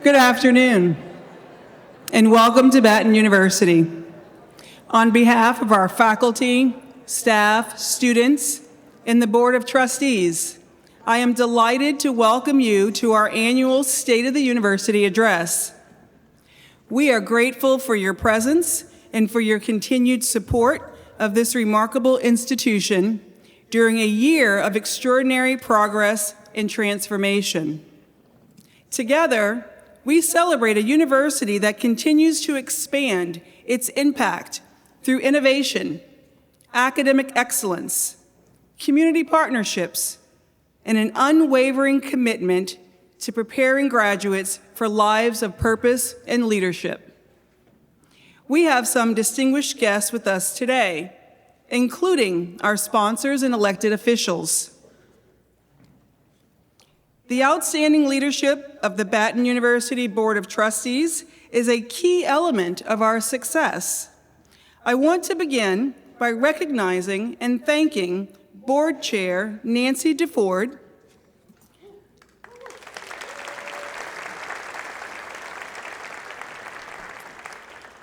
Good afternoon, and welcome to Baton University. On behalf of our faculty, staff, students, and the Board of Trustees, I am delighted to welcome you to our annual State of the University address. We are grateful for your presence and for your continued support of this remarkable institution during a year of extraordinary progress and transformation. Together, we celebrate a university that continues to expand its impact through innovation, academic excellence, community partnerships, and an unwavering commitment to preparing graduates for lives of purpose and leadership. We have some distinguished guests with us today, including our sponsors and elected officials. The outstanding leadership of the Baton University Board of Trustees is a key element of our success. I want to begin by recognizing and thanking Board Chair Nancy DeFord,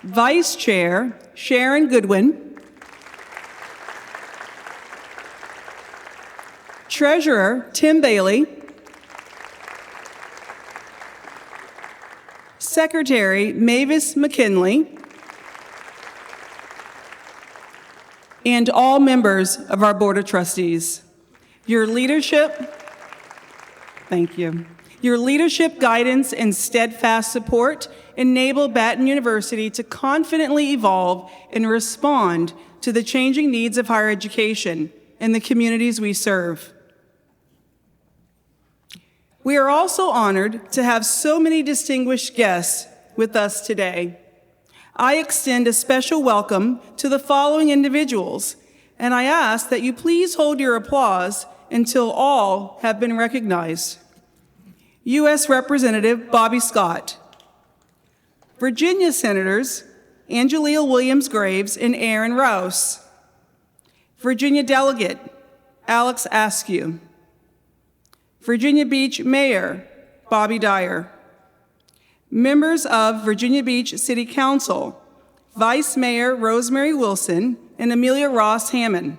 Vice Chair Sharon Goodwin, Treasurer Tim Bailey, Secretary Mavis McKinley, and all members of our Board of Trustees. Your leadership, thank you. Your leadership, guidance, and steadfast support enable Baton University to confidently evolve and respond to the changing needs of higher education and the communities we serve. We are also honored to have so many distinguished guests with us today. I extend a special welcome to the following individuals, and I ask that you please hold your applause until all have been recognized. U.S. Representative Bobby Scott, Virginia Senators Angelil Williams-Graves and Aaron Rouse, Virginia Delegate Alex Askew, Virginia Beach Mayor Bobby Dyer, members of Virginia Beach City Council, Vice Mayor Rosemary Wilson and Amelia Ross Hammond,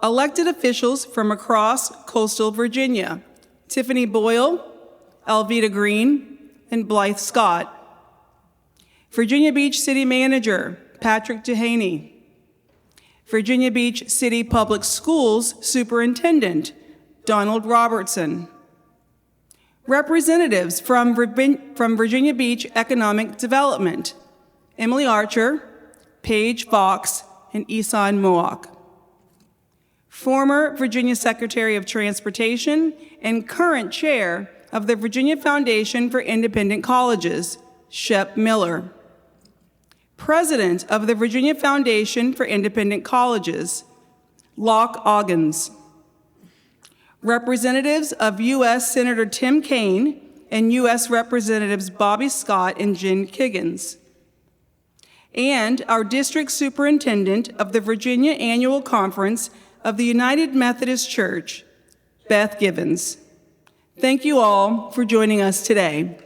elected officials from across coastal Virginia, Tiffany Boyle, Alveda Green, and Blythe Scott, Virginia Beach City Manager Patrick Dehaney, Virginia Beach City Public Schools Superintendent Donald Robertson, representatives from Virginia Beach Economic Development, Emily Archer, Paige Fox, and Isan Moak, former Virginia Secretary of Transportation and current chair of the Virginia Foundation for Independent Colleges, Shep Miller, president of the Virginia Foundation for Independent Colleges, Locke Oggins, representatives of U.S. Senator Tim Kaine and U.S. Representatives Bobby Scott and Jen Kiggins, and our district superintendent of the Virginia Annual Conference of the United Methodist Church, Beth Givens. Thank you all for joining us today.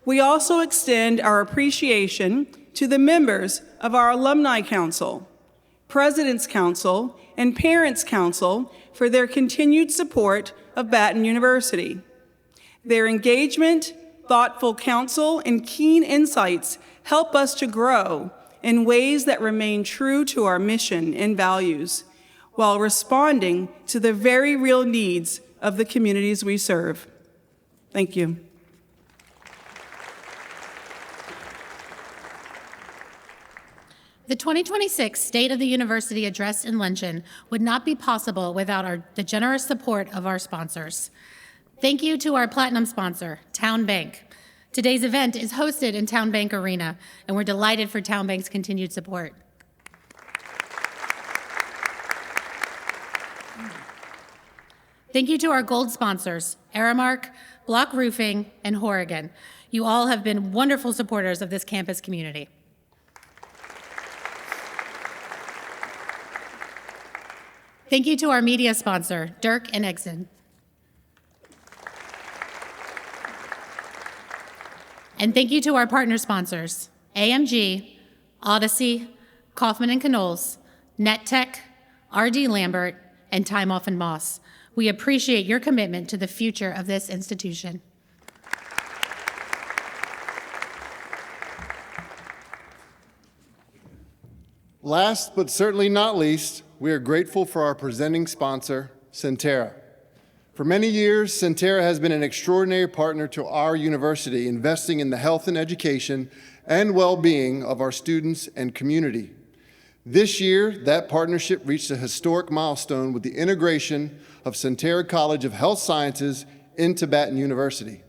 We also extend our appreciation to the members of our Alumni Council, President's Council, and Parents' Council for their continued support of Baton University. Their engagement, thoughtful counsel, and keen insights help us to grow in ways that remain true to our mission and values, while responding to the very real needs of the communities we serve. Thank you. The 2026 State of the University Address and Luncheon would not be possible without the generous support of our sponsors. Thank you to our platinum sponsor, Town Bank. Today's event is hosted in Town Bank Arena, and we're delighted for Town Bank's continued support. Thank you to our gold sponsors, Aramark, Block Roofing, and Horrigan. You all have been wonderful supporters of this campus community. Thank you to our media sponsor, Dirk and Exton. And thank you to our partner sponsors, AMG, Odyssey, Kaufman and Knowles, NetTech, RD Lambert, and Time Off and Moss. We appreciate your commitment to the future of this institution. Last but certainly not least, we are grateful for our presenting sponsor, Sentara. For many years, Sentara has been an extraordinary partner to our university, investing in the health and education and well-being of our students and community. This year, that partnership reached a historic milestone with the integration of Sentara College of Health Sciences into Baton University,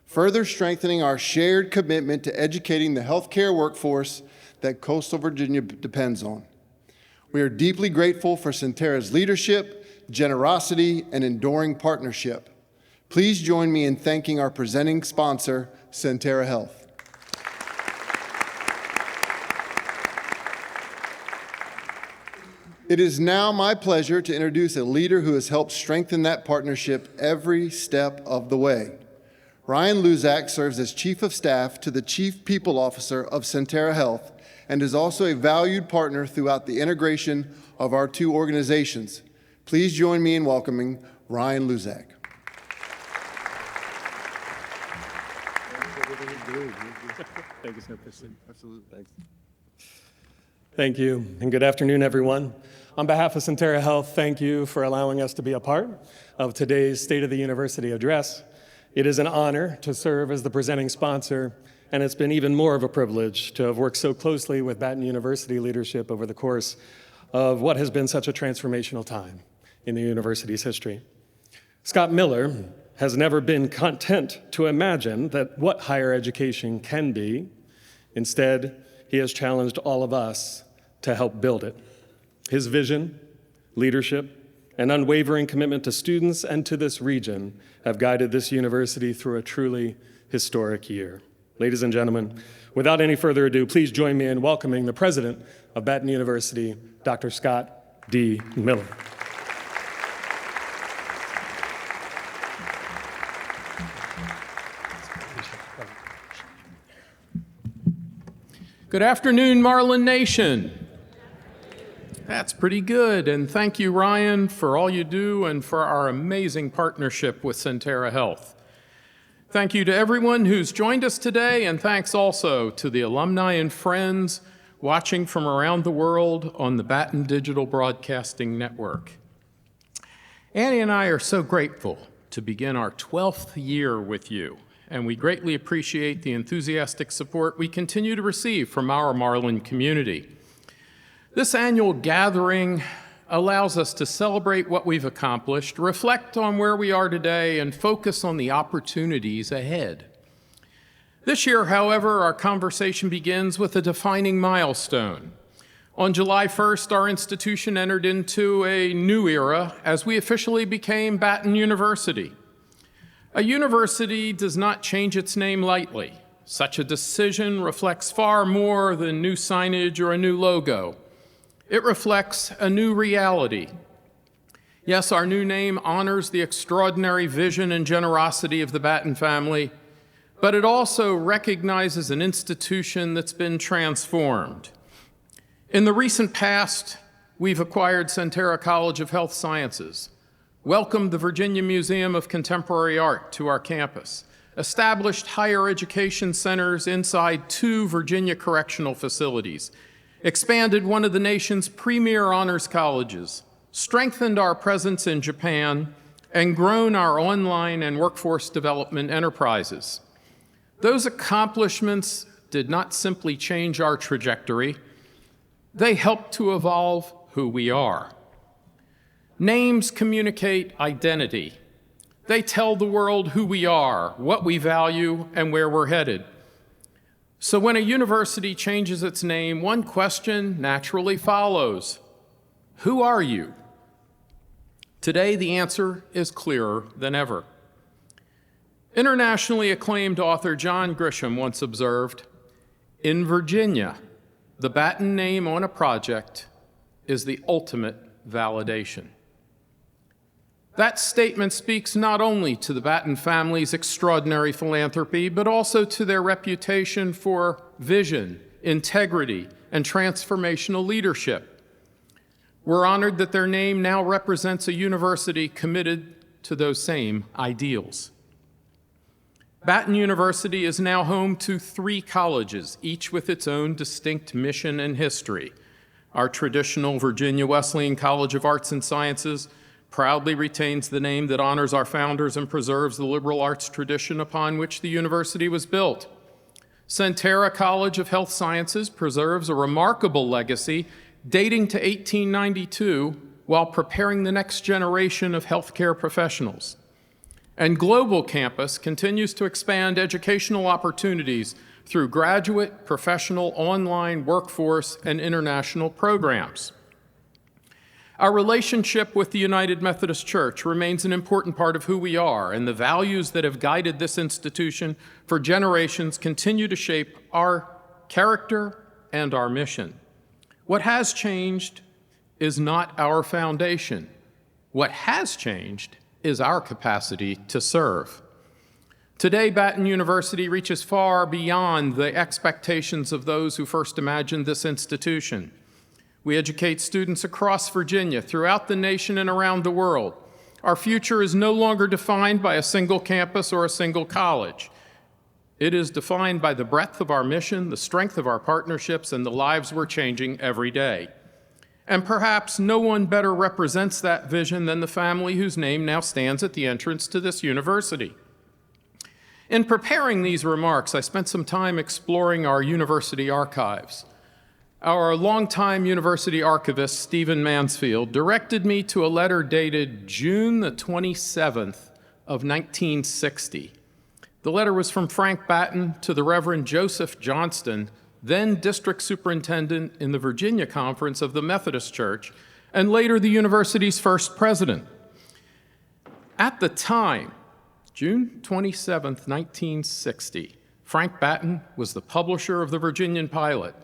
further strengthening our shared commitment to educating the healthcare workforce that coastal Virginia depends on. We are deeply grateful for Sentara's leadership, generosity, and enduring partnership. Please join me in thanking our presenting sponsor, Sentara Health. It is now my pleasure to introduce a leader who has helped strengthen that partnership every step of the way. Ryan Luzak serves as Chief of Staff to the Chief People Officer of Sentara Health and is also a valued partner throughout the integration of our two organizations. Please join me in welcoming Ryan Luzak. Thank you, Sir President. Absolutely. Thanks. Thank you, and good afternoon, everyone. On behalf of Sentara Health, thank you for allowing us to be a part of today's State of the University address. It is an honor to serve as the presenting sponsor, and it's been even more of a privilege to have worked so closely with Baton University leadership over the course of what has been such a transformational time in the university's history. Scott Miller has never been content to imagine that what higher education can be. Instead, he has challenged all of us to help build it. His vision, leadership, and unwavering commitment to students and to this region have guided this university through a truly historic year. Ladies and gentlemen, without any further ado, please join me in welcoming the president of Baton University, Dr. Scott D. Miller. Good afternoon, Marlin Nation. That's pretty good, and thank you, Ryan, for all you do and for our amazing partnership with Sentara Health. Thank you to everyone who's joined us today, and thanks also to the alumni and friends watching from around the world on the Baton Digital Broadcasting Network. Annie and I are so grateful to begin our 12th year with you, and we greatly appreciate the enthusiastic support we continue to receive from our Marlin community. This annual gathering allows us to celebrate what we've accomplished, reflect on where we are today, and focus on the opportunities ahead. This year, however, our conversation begins with a defining milestone. On July 1st, our institution entered into a new era as we officially became Baton University. A university does not change its name lightly. Such a decision reflects far more than new signage or a new logo. It reflects a new reality. Yes, our new name honors the extraordinary vision and generosity of the Baton family, but it also recognizes an institution that's been transformed. In the recent past, we've acquired Sentara College of Health Sciences, welcomed the Virginia Museum of Contemporary Art to our campus, established higher education centers inside 2 Virginia correctional facilities, expanded one of the nation's premier honors colleges, strengthened our presence in Japan, and grown our online and workforce development enterprises. Those accomplishments did not simply change our trajectory, they helped to evolve who we are. Names communicate identity. They tell the world who we are, what we value, and where we're headed. So when a university changes its name, one question naturally follows. Who are you? Today, the answer is clearer than ever. Internationally acclaimed author John Grisham once observed, "In Virginia, the Baton name on a project is the ultimate validation." That statement speaks not only to the Batten family's extraordinary philanthropy, but also to their reputation for vision, integrity, and transformational leadership. We're honored that their name now represents a university committed to those same ideals. Batten University is now home to 3 colleges, each with its own distinct mission and history. Our traditional Virginia Wesleyan College of Arts and Sciences proudly retains the name that honors our founders and preserves the liberal arts tradition upon which the university was built. Sentara College of Health Sciences preserves a remarkable legacy dating to 1892 while preparing the next generation of healthcare professionals. And Global Campus continues to expand educational opportunities through graduate, professional, online, workforce, and international programs. Our relationship with the United Methodist Church remains an important part of who we are, and the values that have guided this institution for generations continue to shape our character and our mission. What has changed is not our foundation. What has changed is our capacity to serve. Today, Batten University reaches far beyond the expectations of those who first imagined this institution. We educate students across Virginia, throughout the nation, and around the world. Our future is no longer defined by a single campus or a single college. It is defined by the breadth of our mission, the strength of our partnerships, and the lives we're changing every day. And perhaps no one better represents that vision than the family whose name now stands at the entrance to this university. In preparing these remarks, I spent some time exploring our university archives. Our longtime university archivist, Stephen Mansfield, directed me to a letter dated June the 27th of 1960. The letter was from Frank Batten to the Reverend Joseph Johnston, then district superintendent in the Virginia Conference of the Methodist Church, and later the university's first president. At the time, June 27, 1960, Frank Batten was the publisher of the Virginian Pilot.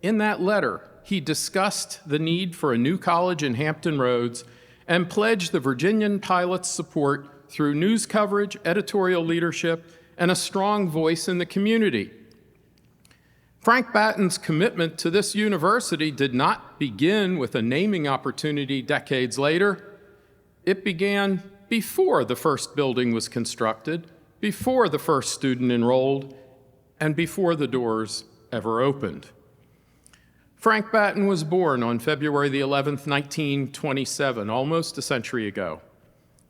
In that letter, he discussed the need for a new college in Hampton Roads and pledged the Virginian Pilot's support through news coverage, editorial leadership, and a strong voice in the community. Frank Batten's commitment to this university did not begin with a naming opportunity decades later. It began before the first building was constructed, before the first student enrolled, and before the doors ever opened. Frank Batten was born on February the 11th, 1927, almost a century ago.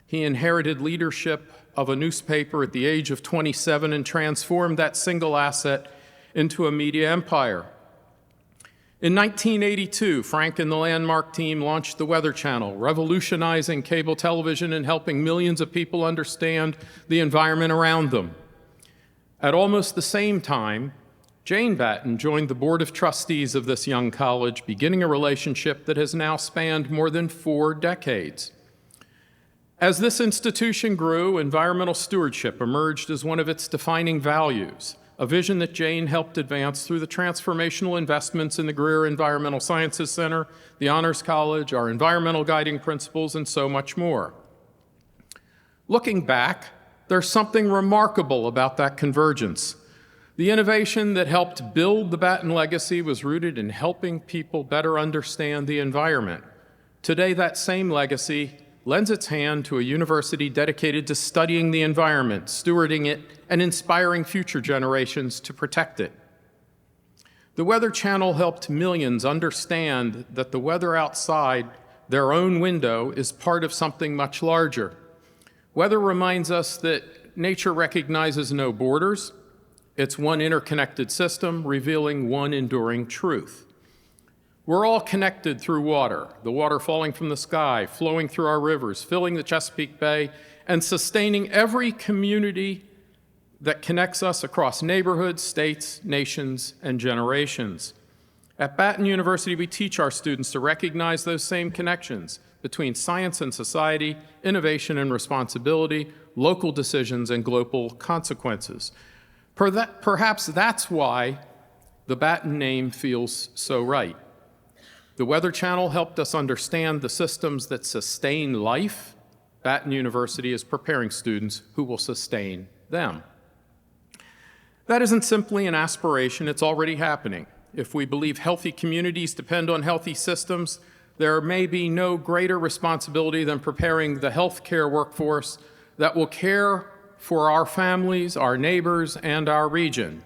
He inherited leadership of a newspaper at the age of 27 and transformed that single asset into a media empire. In 1982, Frank and the Landmark team launched the Weather Channel, revolutionizing cable television and helping millions of people understand the environment around them. At almost the same time, Jane Batten joined the board of trustees of this young college, beginning a relationship that has now spanned more than 4 decades. As this institution grew, environmental stewardship emerged as one of its defining values, a vision that Jane helped advance through the transformational investments in the Greer Environmental Sciences Center, the Honors College, our environmental guiding principles, and so much more. Looking back, there's something remarkable about that convergence. The innovation that helped build the Batten legacy was rooted in helping people better understand the environment. Today, that same legacy lends its hand to a university dedicated to studying the environment, stewarding it, and inspiring future generations to protect it. The Weather Channel helped millions understand that the weather outside their own window is part of something much larger. Weather reminds us that nature recognizes no borders. It's one interconnected system, revealing one enduring truth. We're all connected through water, the water falling from the sky, flowing through our rivers, filling the Chesapeake Bay, and sustaining every community that connects us across neighborhoods, states, nations, and generations. At Batten University, we teach our students to recognize those same connections between science and society, innovation and responsibility, local decisions and global consequences. Perhaps that's why the Batten name feels so right. The Weather Channel helped us understand the systems that sustain life Baton University is preparing students who will sustain them. That isn't simply an aspiration, it's already happening. If we believe healthy communities depend on healthy systems, there may be no greater responsibility than preparing the healthcare workforce that will care for our families, our neighbors, and our region.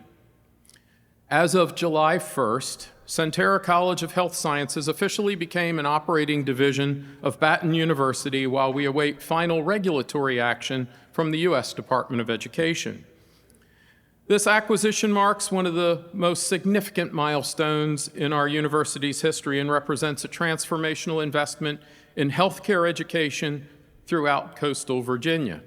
As of July 1st, Centera College of Health Sciences officially became an operating division of Baton University while we await final regulatory action from the U.S. Department of Education. This acquisition marks one of the most significant milestones in our university's history and represents a transformational investment in healthcare education throughout coastal Virginia.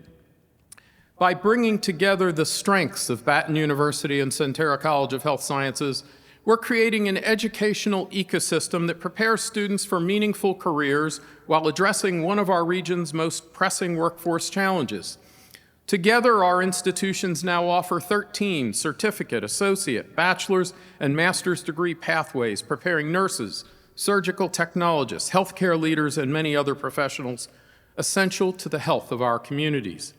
By bringing together the strengths of Baton University and Centera College of Health Sciences, we're creating an educational ecosystem that prepares students for meaningful careers while addressing one of our region's most pressing workforce challenges. Together, our institutions now offer 13 certificate, associate, bachelor's, and master's degree pathways, preparing nurses, surgical technologists, healthcare leaders, and many other professionals essential to the health of our communities.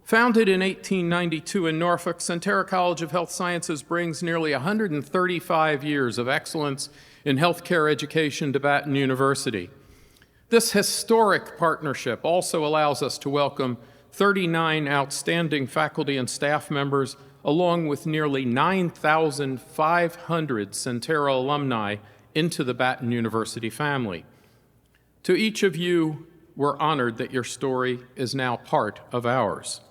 Founded in 1892 in Norfolk, Centera College of Health Sciences brings nearly 135 years of excellence in healthcare education to Baton University. This historic partnership also allows us to welcome 39 outstanding faculty and staff members, along with nearly 9,500 Centera alumni into the Baton University family. To each of you, we're honored that your story is now part of ours.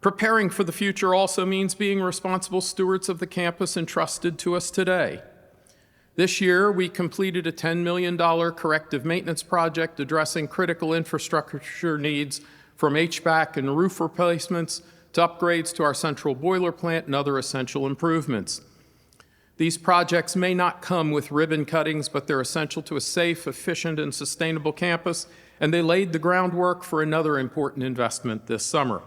Preparing for the future also means being responsible stewards of the campus entrusted to us today. This year, we completed a $10 million corrective maintenance project addressing critical infrastructure needs from HVAC and roof replacements to upgrades to our central boiler plant and other essential improvements. These projects may not come with ribbon cuttings, but they're essential to a safe, efficient, and sustainable campus, and they laid the groundwork for another important investment this summer.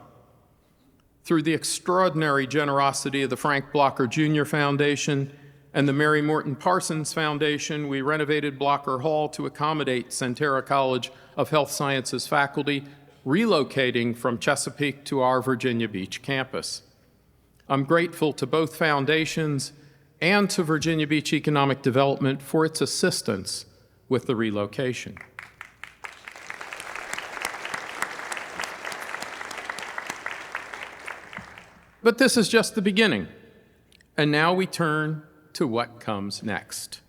Through the extraordinary generosity of the Frank Blocker Jr. Foundation and the Mary Morton Parsons Foundation, we renovated Blocker Hall to accommodate Centera College of Health Sciences faculty relocating from Chesapeake to our Virginia Beach campus. I'm grateful to both foundations and to Virginia Beach Economic Development for its assistance with the relocation. But this is just the beginning. And now we turn to what comes next.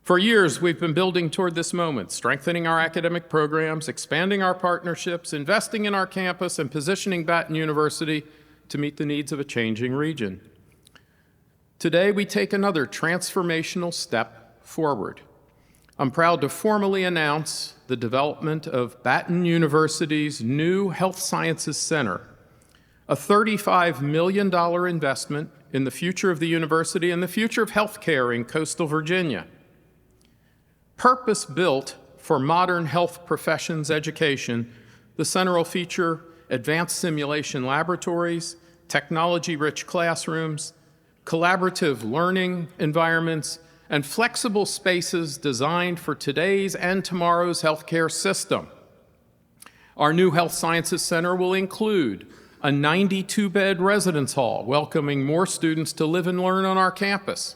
For years, we've been building toward this moment, strengthening our academic programs, expanding our partnerships, investing in our campus, and positioning Baton University to meet the needs of a changing region. Today, we take another transformational step forward. I'm proud to formally announce the development of Baton University's new Health Sciences Center, a $35 million investment in the future of the university and the future of healthcare in coastal Virginia. Purpose-built for modern health professions education, the center will feature advanced simulation laboratories, technology-rich classrooms, collaborative learning environments, and flexible spaces designed for today's and tomorrow's healthcare system. Our new Health Sciences Center will include a 92-bed residence hall welcoming more students to live and learn on our campus.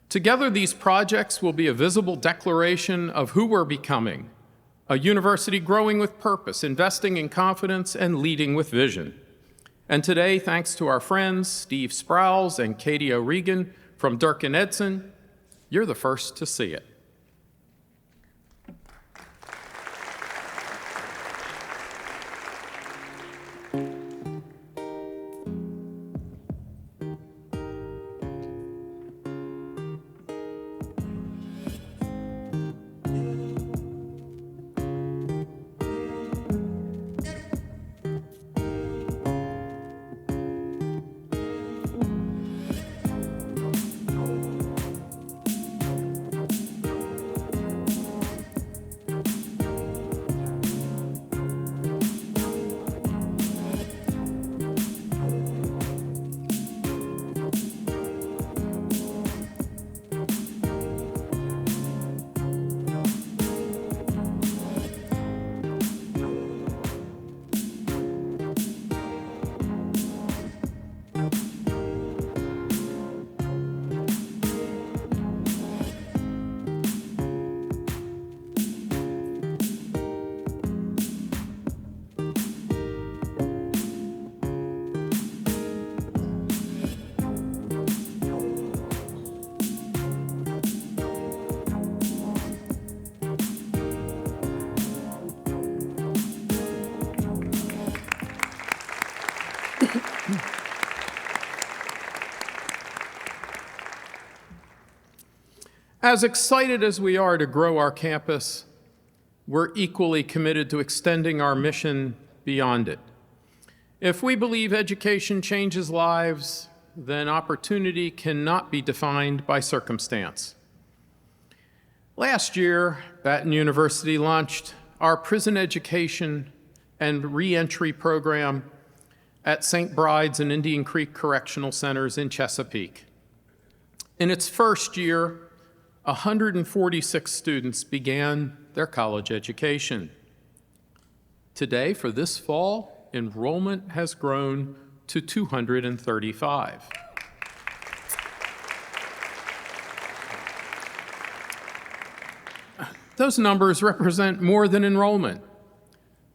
Together, these projects will be a visible declaration of who we're becoming, a university growing with purpose, investing in confidence, and leading with vision. And today, thanks to our friends Steve Sprouse and Katie O'Regan from Durkin Edson, you're the first to see it. As excited as we are to grow our campus, we're equally committed to extending our mission beyond it. If we believe education changes lives, then opportunity cannot be defined by circumstance. Last year, Baton University launched our prison education and reentry program at St. Bride's and Indian Creek Correctional Centers in Chesapeake. In its first year, 146 students began their college education. Today, for this fall, enrollment has grown to 235. Those numbers represent more than enrollment.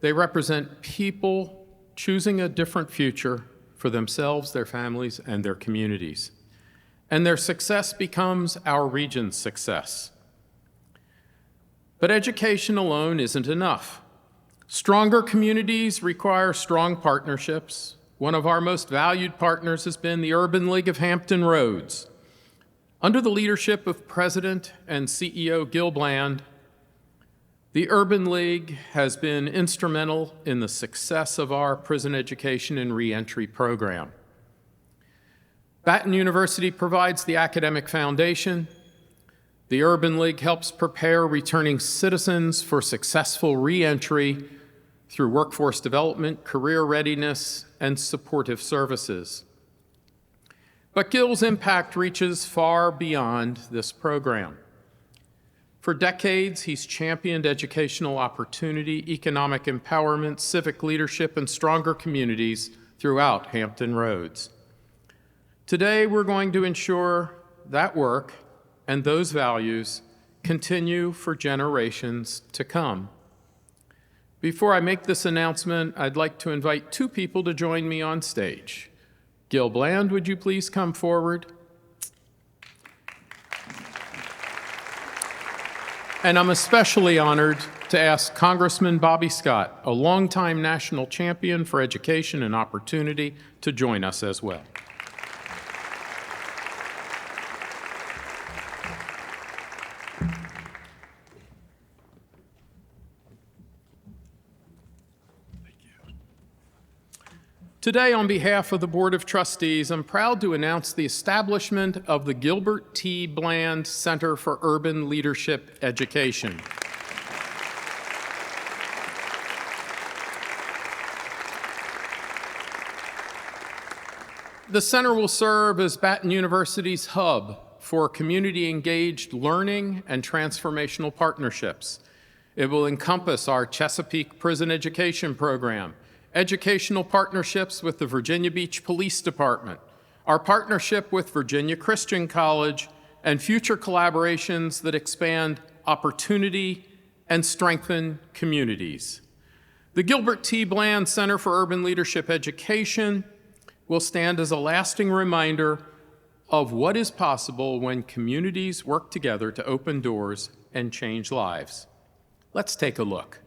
They represent people choosing a different future for themselves, their families, and their communities. And their success becomes our region's success. But education alone isn't enough. Stronger communities require strong partnerships. One of our most valued partners has been the Urban League of Hampton Roads. Under the leadership of President and CEO Gil Bland, the Urban League has been instrumental in the success of our prison education and reentry program. Baton University provides the academic foundation. The Urban League helps prepare returning citizens for successful reentry through workforce development, career readiness, and supportive services. But Gil's impact reaches far beyond this program. For decades, he's championed educational opportunity, economic empowerment, civic leadership, and stronger communities throughout Hampton Roads. Today, we're going to ensure that work and those values continue for generations to come. Before I make this announcement, I'd like to invite two people to join me on stage. Gil Bland, would you please come forward? And I'm especially honored to ask Congressman Bobby Scott, a longtime national champion for education and opportunity, to join us as well. Today, on behalf of the Board of Trustees, I'm proud to announce the establishment of the Gilbert T. Bland Center for Urban Leadership Education. The center will serve as Baton University's hub for community-engaged learning and transformational partnerships. It will encompass our Chesapeake Prison Education Program, educational partnerships with the Virginia Beach Police Department, our partnership with Virginia Christian College, and future collaborations that expand opportunity and strengthen communities. The Gilbert T. Bland Center for Urban Leadership Education will stand as a lasting reminder of what is possible when communities work together to open doors and change lives. Let's take a look.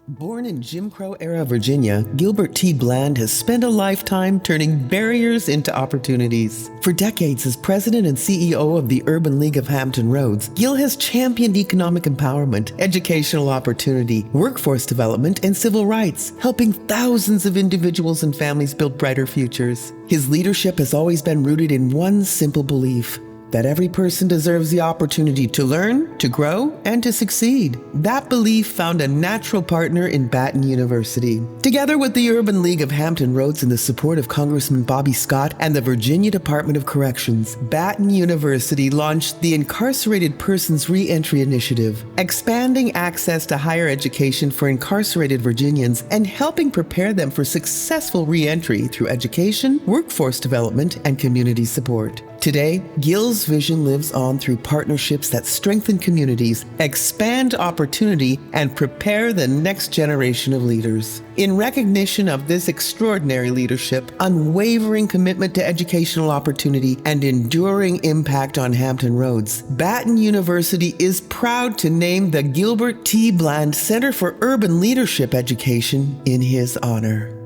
Born in Jim Crow-era Virginia, Gilbert T. Bland has spent a lifetime turning barriers into opportunities. For decades as president and CEO of the Urban League of Hampton Roads, Gil has championed economic empowerment, educational opportunity, workforce development, and civil rights, helping thousands of individuals and families build brighter futures. His leadership has always been rooted in one simple belief: that every person deserves the opportunity to learn, to grow, and to succeed. That belief found a natural partner in Baton University. Together with the Urban League of Hampton Roads and the support of Congressman Bobby Scott and the Virginia Department of Corrections, Baton University launched the Incarcerated Persons Reentry Initiative, expanding access to higher education for incarcerated Virginians and helping prepare them for successful reentry through education, workforce development, and community support. Today, Gil's vision lives on through partnerships that strengthen communities, expand opportunity, and prepare the next generation of leaders. In recognition of this extraordinary leadership, unwavering commitment to educational opportunity, and enduring impact on Hampton Roads, Baton University is proud to name the Gilbert T. Bland Center for Urban Leadership Education in his honor.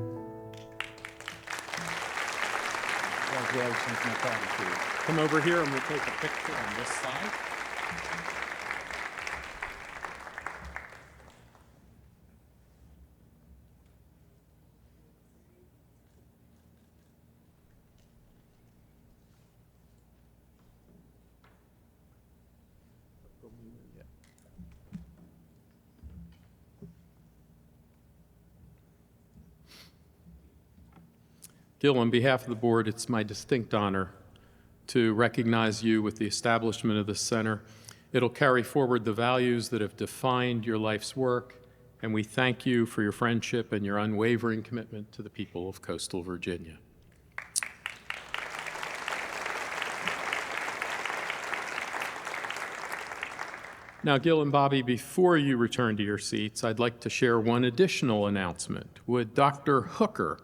Congratulations, my proud of you. Come over here and we'll take a picture on this side. Gil, on behalf of the board, it's my distinct honor to recognize you with the establishment of this center. It'll carry forward the values that have defined your life's work, and we thank you for your friendship and your unwavering commitment to the people of coastal Virginia. Now, Gil and Bobby, before you return to your seats, I'd like to share one additional announcement. Would Dr. Hooker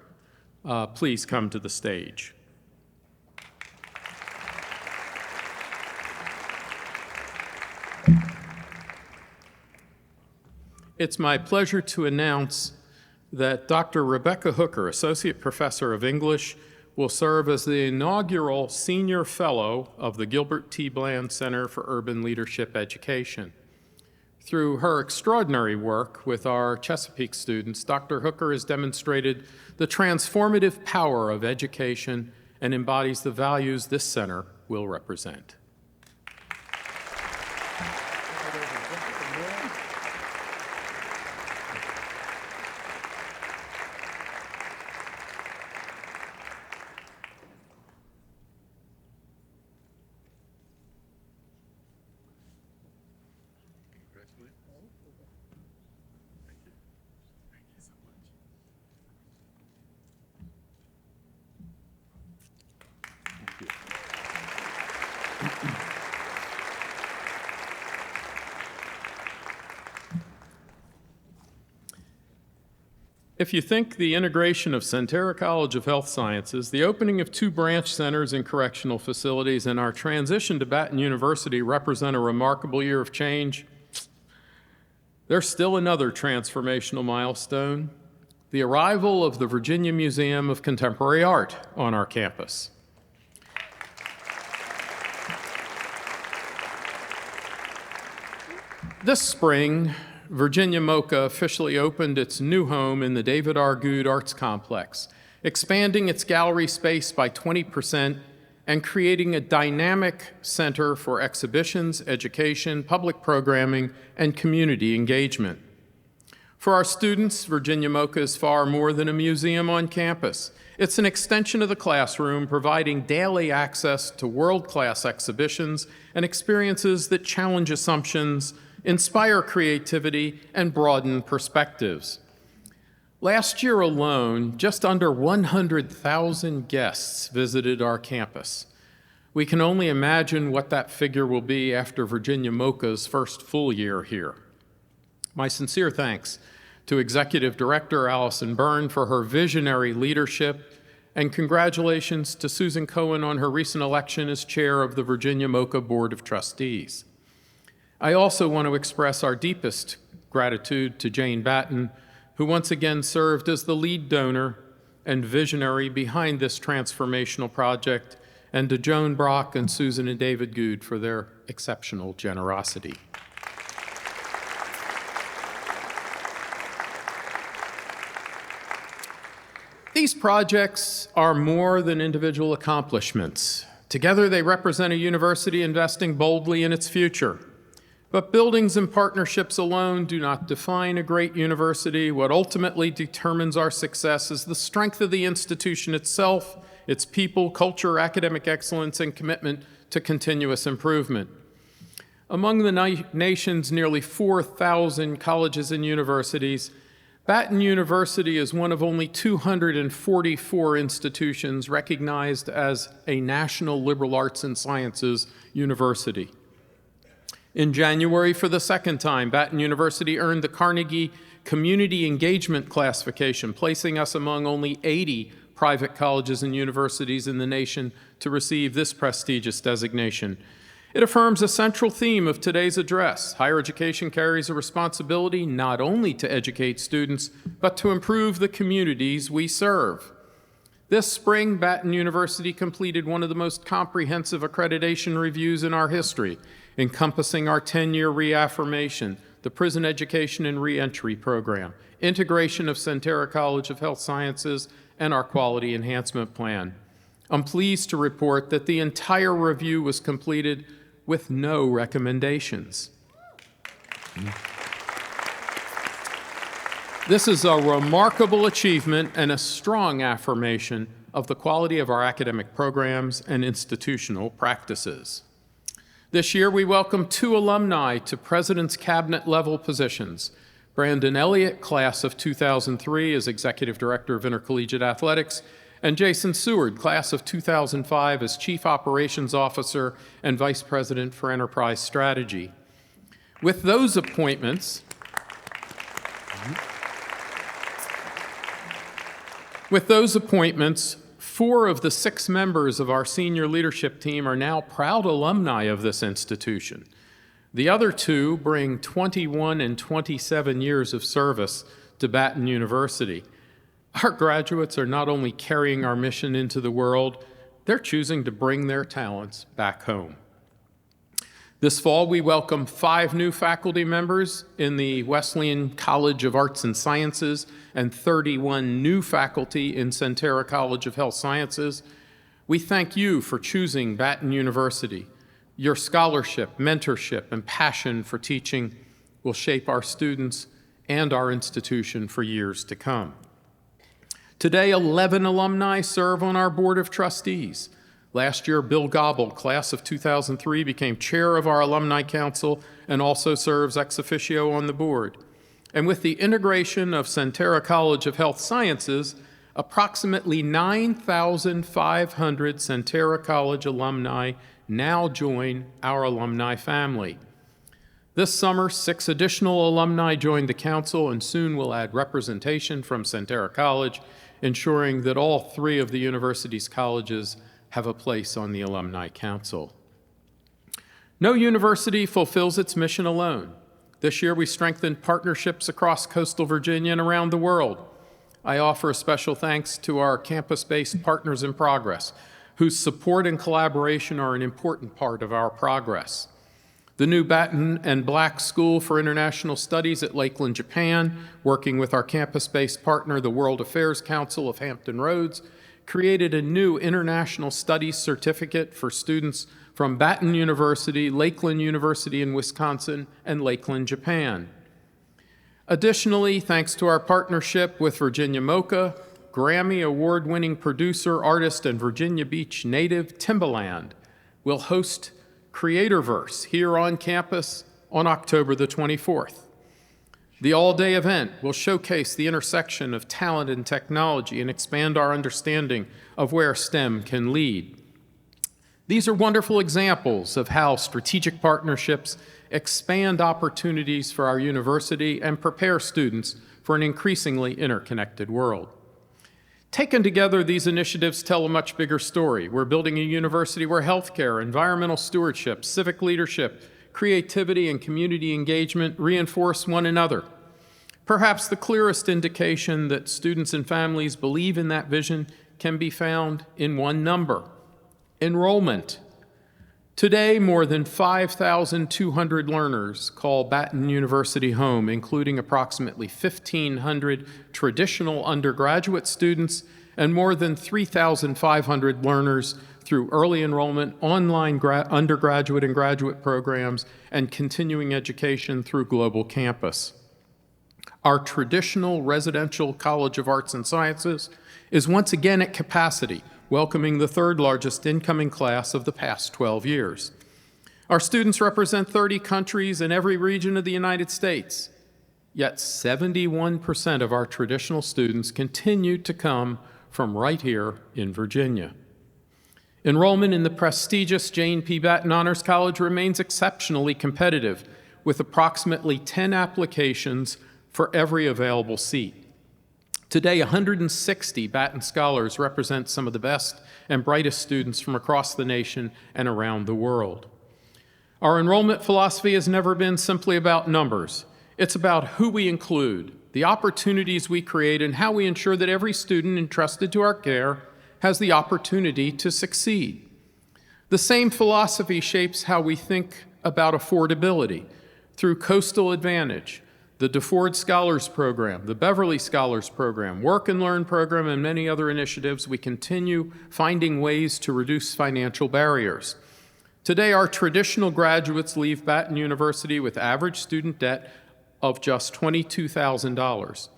please come to the stage? It's my pleasure to announce that Dr. Rebecca Hooker, Associate Professor of English, will serve as the inaugural Senior Fellow of the Gilbert T. Bland Center for Urban Leadership Education. Through her extraordinary work with our Chesapeake students, Dr. Hooker has demonstrated the transformative power of education and embodies the values this center will represent. If you think the integration of Centera College of Health Sciences, the opening of 2 branch centers and correctional facilities, and our transition to Baton University represent a remarkable year of change, there's still another transformational milestone: the arrival of the Virginia Museum of Contemporary Art on our campus. This spring, Virginia MoCA officially opened its new home in the David R. Good Arts Complex, expanding its gallery space by 20% and creating a dynamic center for exhibitions, education, public programming, and community engagement. For our students, Virginia MoCA is far more than a museum on campus. It's an extension of the classroom, providing daily access to world-class exhibitions and experiences that challenge assumptions, inspire creativity, and broaden perspectives. Last year alone, just under 100,000 guests visited our campus. We can only imagine what that figure will be after Virginia MoCA's first full year here. My sincere thanks to Executive Director Allison Byrne for her visionary leadership, and congratulations to Susan Cohen on her recent election as chair of the Virginia MoCA Board of Trustees. I also want to express our deepest gratitude to Jane Batten, who once again served as the lead donor and visionary behind this transformational project, and to Joan Brock and Susan and David Good for their exceptional generosity. These projects are more than individual accomplishments. Together, they represent a university investing boldly in its future. But buildings and partnerships alone do not define a great university. What ultimately determines our success is the strength of the institution itself, its people, culture, academic excellence, and commitment to continuous improvement. Among the nation's nearly 4,000 colleges and universities, Baton University is one of only 244 institutions recognized as a National Liberal Arts and Sciences University. In January, for the second time, Baton University earned the Carnegie Community Engagement Classification, placing us among only 80 private colleges and universities in the nation to receive this prestigious designation. It affirms a central theme of today's address. Higher education carries a responsibility not only to educate students, but to improve the communities we serve. This spring, Baton University completed one of the most comprehensive accreditation reviews in our history, encompassing our 10-year reaffirmation, the Prison Education and Reentry Program, integration of Centera College of Health Sciences, and our Quality Enhancement Plan. I'm pleased to report that the entire review was completed with no recommendations. This is a remarkable achievement and a strong affirmation of the quality of our academic programs and institutional practices. This year, we welcome 2 alumni to President's Cabinet level positions. Brandon Elliott, class of 2003, as Executive Director of Intercollegiate Athletics, and Jason Seward, class of 2005, as Chief Operations Officer and Vice President for Enterprise Strategy. With those appointments, 4 of the 6 members of our senior leadership team are now proud alumni of this institution. The other 2 bring 21 and 27 years of service to Baton University. Our graduates are not only carrying our mission into the world, they're choosing to bring their talents back home. This fall, we welcome 5 new faculty members in the Wesleyan College of Arts and Sciences and 31 new faculty in Centera College of Health Sciences. We thank you for choosing Baton University. Your scholarship, mentorship, and passion for teaching will shape our students and our institution for years to come. Today, 11 alumni serve on our Board of Trustees. Last year, Bill Gobble, class of 2003, became chair of our Alumni Council and also serves ex officio on the board. And with the integration of Centera College of Health Sciences, approximately 9,500 Centera College alumni now join our alumni family. This summer, 6 additional alumni joined the council, and soon we'll add representation from Centera College, ensuring that all 3 of the university's colleges have a place on the Alumni Council. No university fulfills its mission alone. This year, we strengthened partnerships across coastal Virginia and around the world. I offer a special thanks to our campus-based Partners in Progress, whose support and collaboration are an important part of our progress. The new Baton and Black School for International Studies at Lakeland, Japan, working with our campus-based partner, the World Affairs Council of Hampton Roads, created a new International Studies Certificate for students from Baton University, Lakeland University in Wisconsin, and Lakeland, Japan. Additionally, thanks to our partnership with Virginia MoCA, Grammy Award-winning producer, artist, and Virginia Beach native Timbaland will host Creatorverse here on campus on October the 24th. The all-day event will showcase the intersection of talent and technology and expand our understanding of where STEM can lead. These are wonderful examples of how strategic partnerships expand opportunities for our university and prepare students for an increasingly interconnected world. Taken together, these initiatives tell a much bigger story. We're building a university where healthcare, environmental stewardship, civic leadership, creativity, and community engagement reinforce one another. Perhaps the clearest indication that students and families believe in that vision can be found in one number: enrollment. Today, more than 5,200 learners call Baton University home, including approximately 1,500 traditional undergraduate students and more than 3,500 learners through early enrollment, online undergraduate and graduate programs, and continuing education through Global Campus. Our traditional residential College of Arts and Sciences is once again at capacity, welcoming the 3rd largest incoming class of the past 12 years. Our students represent 30 countries in every region of the United States, yet 71% of our traditional students continue to come from right here in Virginia. Enrollment in the prestigious Jane P. Batten Honors College remains exceptionally competitive, with approximately 10 applications for every available seat. Today, 160 Batten Scholars represent some of the best and brightest students from across the nation and around the world. Our enrollment philosophy has never been simply about numbers. It's about who we include, the opportunities we create, and how we ensure that every student entrusted to our care has the opportunity to succeed. The same philosophy shapes how we think about affordability through Coastal Advantage, the DeFord Scholars Program, the Beverly Scholars Program, Work and Learn Program, and many other initiatives. We continue finding ways to reduce financial barriers. Today, our traditional graduates leave Baton University with average student debt of just $22,000.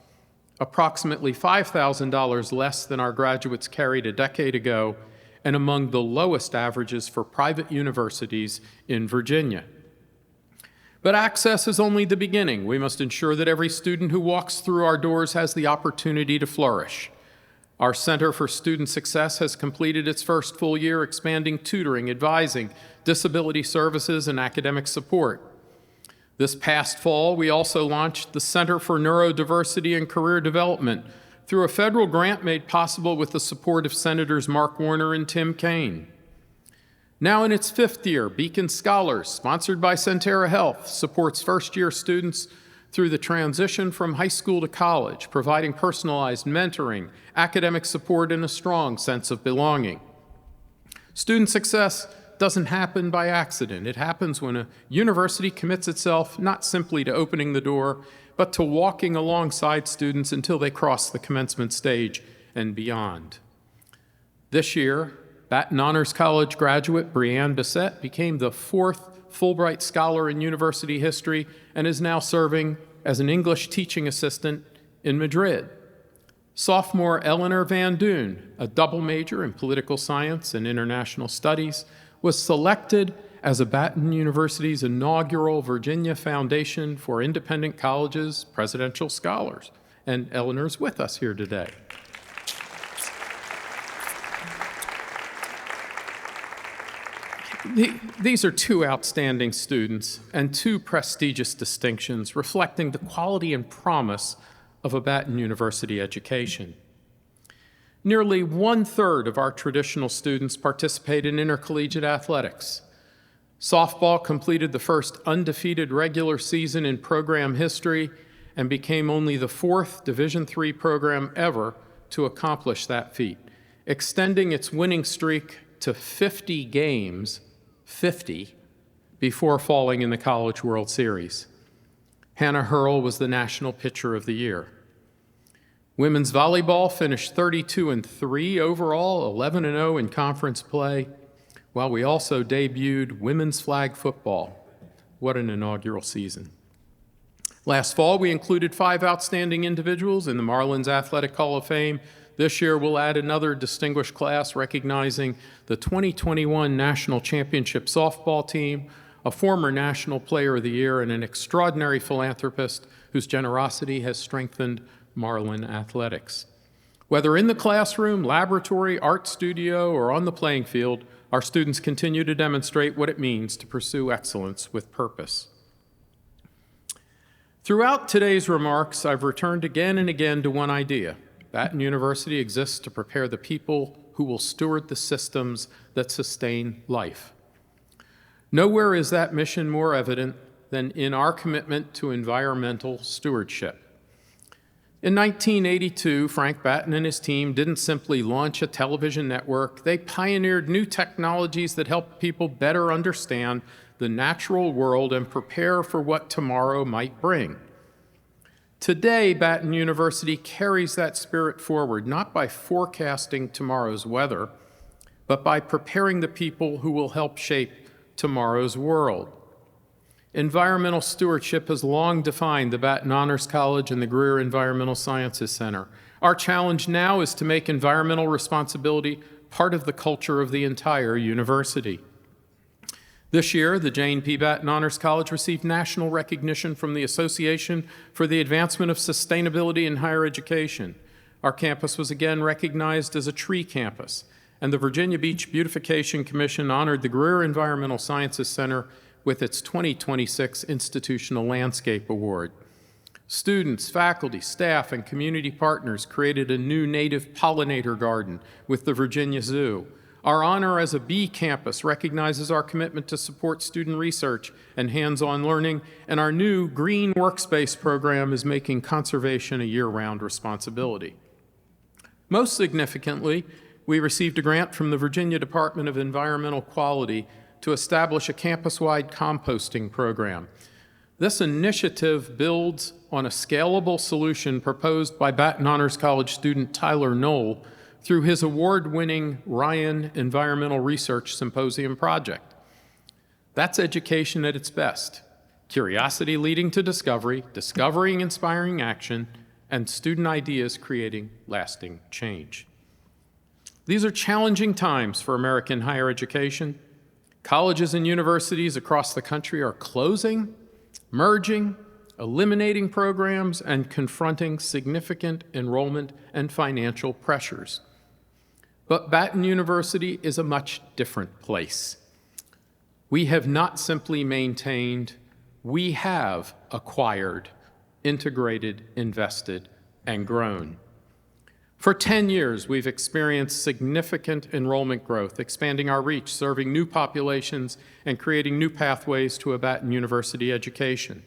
approximately $5,000 less than our graduates carried a decade ago, and among the lowest averages for private universities in Virginia. But access is only the beginning. We must ensure that every student who walks through our doors has the opportunity to flourish. Our Center for Student Success has completed its first full year expanding tutoring, advising, disability services, and academic support. This past fall, we also launched the Center for Neurodiversity and Career Development through a federal grant made possible with the support of Senators Mark Warner and Tim Kaine. Now in its 5th year, Beacon Scholars, sponsored by Sentara Health, supports first-year students through the transition from high school to college, providing personalized mentoring, academic support, and a strong sense of belonging. Student success doesn't happen by accident. It happens when a university commits itself not simply to opening the door, but to walking alongside students until they cross the commencement stage and beyond. This year, Baton Honors College graduate Brianne Bissett became the 4th Fulbright Scholar in university history and is now serving as an English teaching assistant in Madrid. Sophomore Eleanor Van Doon, a double major in political science and international studies, was selected as a Baton University's inaugural Virginia Foundation for Independent Colleges Presidential Scholars. And Eleanor's with us here today. These are 2 outstanding students and 2 prestigious distinctions reflecting the quality and promise of a Baton University education. Nearly 1/3 of our traditional students participate in intercollegiate athletics. Softball completed the first undefeated regular season in program history and became only the 4th Division III program ever to accomplish that feat, extending its winning streak to 50 games, 50, before falling in the College World Series. Hannah Hurl was the National Pitcher of the Year. Women's volleyball finished 32-3 overall, 11-0 in conference play, while we also debuted women's flag football. What an inaugural season. Last fall, we included 5 outstanding individuals in the Marlins Athletic Hall of Fame. This year, we'll add another distinguished class recognizing the 2021 National Championship softball team, a former National Player of the Year, and an extraordinary philanthropist whose generosity has strengthened Marlin athletics. Whether in the classroom, laboratory, art studio, or on the playing field, our students continue to demonstrate what it means to pursue excellence with purpose. Throughout today's remarks, I've returned again and again to one idea. Baton University exists to prepare the people who will steward the systems that sustain life. Nowhere is that mission more evident than in our commitment to environmental stewardship. In 1982, Frank Batten and his team didn't simply launch a television network. They pioneered new technologies that help people better understand the natural world and prepare for what tomorrow might bring. Today, Baton University carries that spirit forward, not by forecasting tomorrow's weather, but by preparing the people who will help shape tomorrow's world. Environmental stewardship has long defined the Baton Honors College and the Greer Environmental Sciences Center. Our challenge now is to make environmental responsibility part of the culture of the entire university. This year, the Jane P. Baton Honors College received national recognition from the Association for the Advancement of Sustainability in Higher Education. Our campus was again recognized as a tree campus, and the Virginia Beach Beautification Commission honored the Greer Environmental Sciences Center with its 2026 Institutional Landscape Award. Students, faculty, staff, and community partners created a new native pollinator garden with the Virginia Zoo. Our honor as a bee campus recognizes our commitment to support student research and hands-on learning, and our new Green Workspace program is making conservation a year-round responsibility. Most significantly, we received a grant from the Virginia Department of Environmental Quality to establish a campus-wide composting program. This initiative builds on a scalable solution proposed by Baton Honors College student Tyler Knoll through his award-winning Ryan Environmental Research Symposium project. That's education at its best. Curiosity leading to discovery, discovering inspiring action, and student ideas creating lasting change. These are challenging times for American higher education. Colleges and universities across the country are closing, merging, eliminating programs, and confronting significant enrollment and financial pressures. But Baton University is a much different place. We have not simply maintained, we have acquired, integrated, invested, and grown. For 10 years, we've experienced significant enrollment growth, expanding our reach, serving new populations, and creating new pathways to a Baton University education.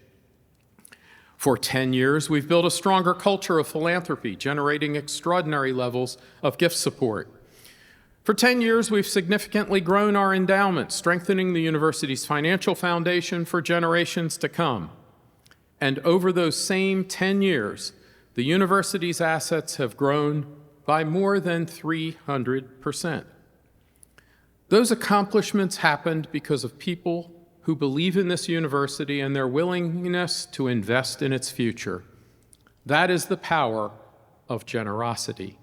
For 10 years, we've built a stronger culture of philanthropy, generating extraordinary levels of gift support. For 10 years, we've significantly grown our endowment, strengthening the university's financial foundation for generations to come. And over those same 10 years, the university's assets have grown by more than 300%. Those accomplishments happened because of people who believe in this university and their willingness to invest in its future. That is the power of generosity.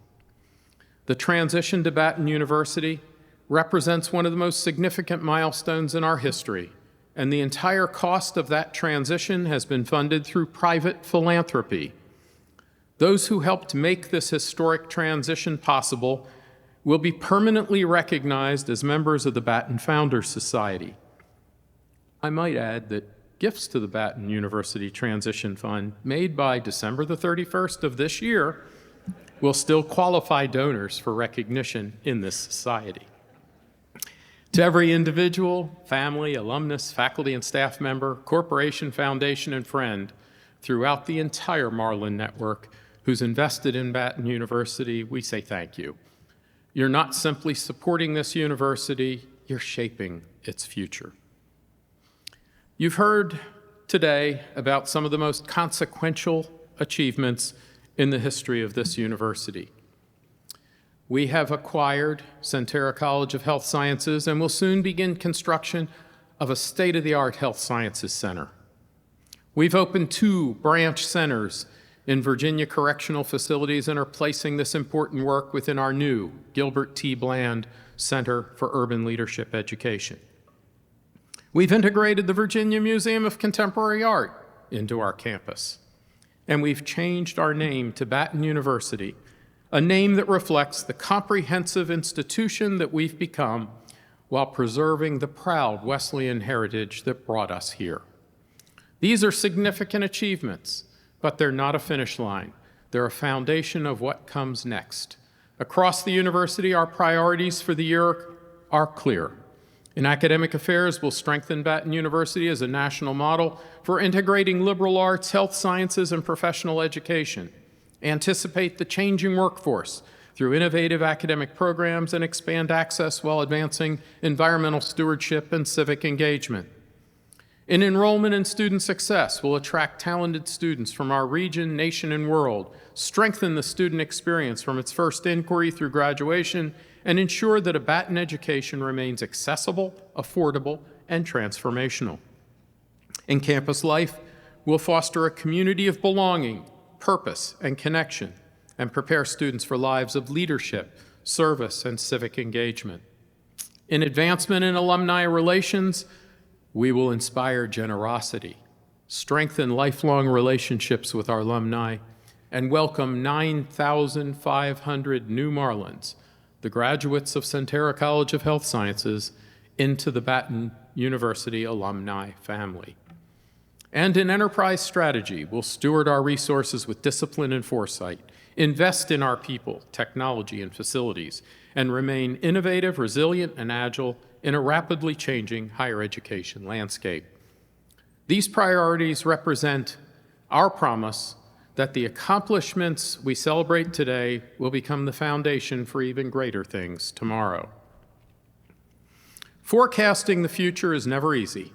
The transition to Baton University represents one of the most significant milestones in our history, and the entire cost of that transition has been funded through private philanthropy. Those who helped make this historic transition possible will be permanently recognized as members of the Baton Founders Society. I might add that gifts to the Baton University Transition Fund made by December the 31st of this year will still qualify donors for recognition in this society. To every individual, family, alumnus, faculty and staff member, corporation, foundation, and friend throughout the entire Marlin Network who's invested in Baton University, we say thank you. You're not simply supporting this university, you're shaping its future. You've heard today about some of the most consequential achievements in the history of this university. We have acquired Sentara College of Health Sciences and will soon begin construction of a state-of-the-art health sciences center. We've opened 2 branch centers in Virginia correctional facilities and are placing this important work within our new Gilbert T. Bland Center for Urban Leadership Education. We've integrated the Virginia Museum of Contemporary Art into our campus, and we've changed our name to Baton University, a name that reflects the comprehensive institution that we've become while preserving the proud Wesleyan heritage that brought us here. These are significant achievements, but they're not a finish line. They're a foundation of what comes next. Across the university, our priorities for the year are clear. In academic affairs, we'll strengthen Baton University as a national model for integrating liberal arts, health sciences, and professional education. Anticipate the changing workforce through innovative academic programs and expand access while advancing environmental stewardship and civic engagement. In enrollment and student success, we'll attract talented students from our region, nation, and world, strengthen the student experience from its first inquiry through graduation, and ensure that a Baton education remains accessible, affordable, and transformational. In campus life, we'll foster a community of belonging, purpose, and connection, and prepare students for lives of leadership, service, and civic engagement. In advancement in alumni relations, we will inspire generosity, strengthen lifelong relationships with our alumni, and welcome 9,500 new Marlins, the graduates of Sentara College of Health Sciences, into the Baton University alumni family. And in enterprise strategy, we'll steward our resources with discipline and foresight, invest in our people, technology, and facilities, and remain innovative, resilient, and agile in a rapidly changing higher education landscape. These priorities represent our promise that the accomplishments we celebrate today will become the foundation for even greater things tomorrow. Forecasting the future is never easy,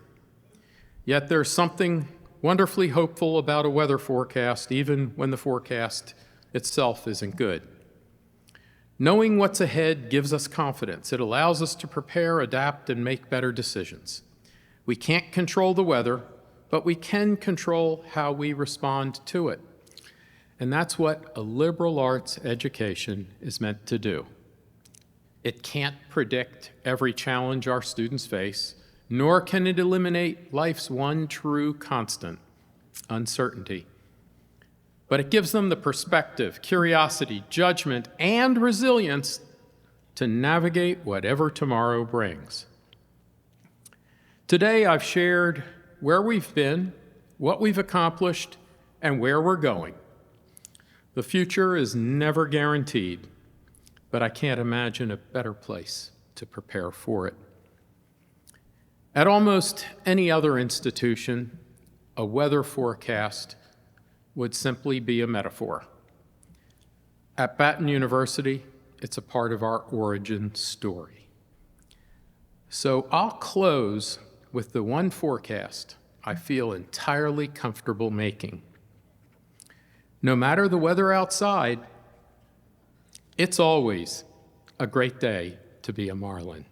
yet there's something wonderfully hopeful about a weather forecast, even when the forecast itself isn't good. Knowing what's ahead gives us confidence. It allows us to prepare, adapt, and make better decisions. We can't control the weather, but we can control how we respond to it. And that's what a liberal arts education is meant to do. It can't predict every challenge our students face, nor can it eliminate life's one true constant, uncertainty. But it gives them the perspective, curiosity, judgment, and resilience to navigate whatever tomorrow brings. Today, I've shared where we've been, what we've accomplished, and where we're going. The future is never guaranteed, but I can't imagine a better place to prepare for it. At almost any other institution, a weather forecast would simply be a metaphor. At Baton University, it's a part of our origin story. So I'll close with the one forecast I feel entirely comfortable making. No matter the weather outside, it's always a great day to be a Marlin.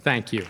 Thank you.